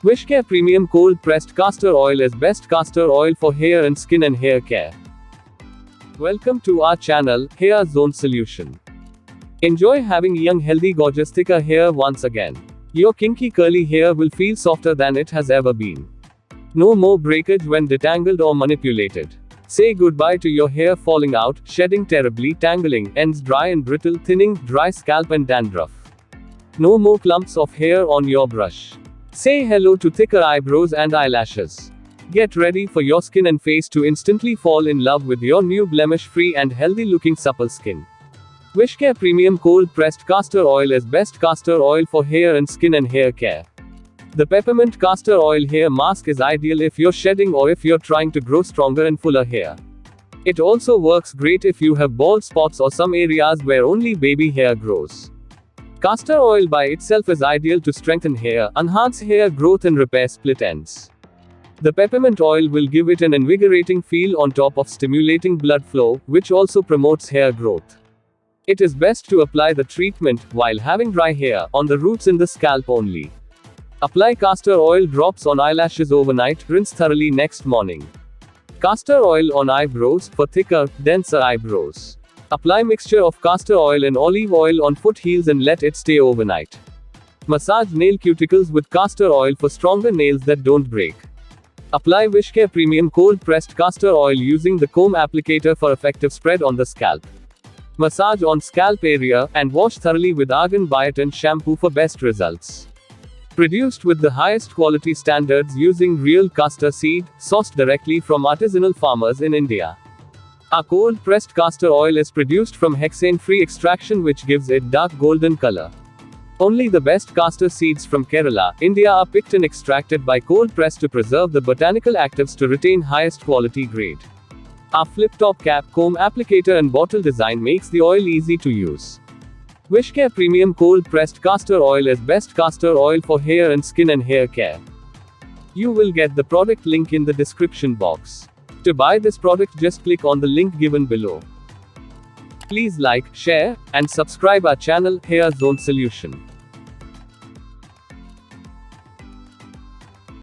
WishCare Premium Cold Pressed Castor Oil is best castor oil for hair and skin and hair care. Welcome to our channel, Hair Zone Solution. Enjoy having young, healthy, gorgeous, thicker hair once again. Your kinky curly hair will feel softer than it has ever been. No more breakage when detangled or manipulated. Say goodbye to your hair falling out, shedding terribly, tangling, ends dry and brittle, thinning, dry scalp and dandruff. No more clumps of hair on your brush. Say hello to thicker eyebrows and eyelashes. Get ready for your skin and face to instantly fall in love with your new blemish-free and healthy-looking supple skin. WishCare Premium Cold Pressed Castor Oil is best castor oil for hair and skin and hair care. The peppermint castor oil hair mask is ideal if you're shedding or if you're trying to grow stronger and fuller hair. It also works great if you have bald spots or some areas where only baby hair grows. Castor oil by itself is ideal to strengthen hair, enhance hair growth and repair split ends. The peppermint oil will give it an invigorating feel on top of stimulating blood flow, which also promotes hair growth. It is best to apply the treatment, while having dry hair, on the roots in the scalp only. Apply castor oil drops on eyelashes overnight, rinse thoroughly next morning. Castor oil on eyebrows, for thicker, denser eyebrows. Apply mixture of castor oil and olive oil on foot heels and let it stay overnight. Massage nail cuticles with castor oil for stronger nails that don't break. Apply WishCare Premium Cold Pressed Castor Oil using the comb applicator for effective spread on the scalp. Massage on scalp area, and wash thoroughly with argan biotin shampoo for best results. Produced with the highest quality standards using real castor seed, sourced directly from artisanal farmers in India. Our cold pressed castor oil is produced from hexane-free extraction which gives it dark golden color. Only the best castor seeds from Kerala, India are picked and extracted by cold press to preserve the botanical actives to retain highest quality grade. Our flip-top cap, comb applicator and bottle design makes the oil easy to use. WishCare Premium Cold Pressed Castor Oil is best castor oil for hair and skin and hair care. You will get the product link in the description box. To buy this product, just click on the link given below. Please like, share, and subscribe our channel, Hair Zone Solution.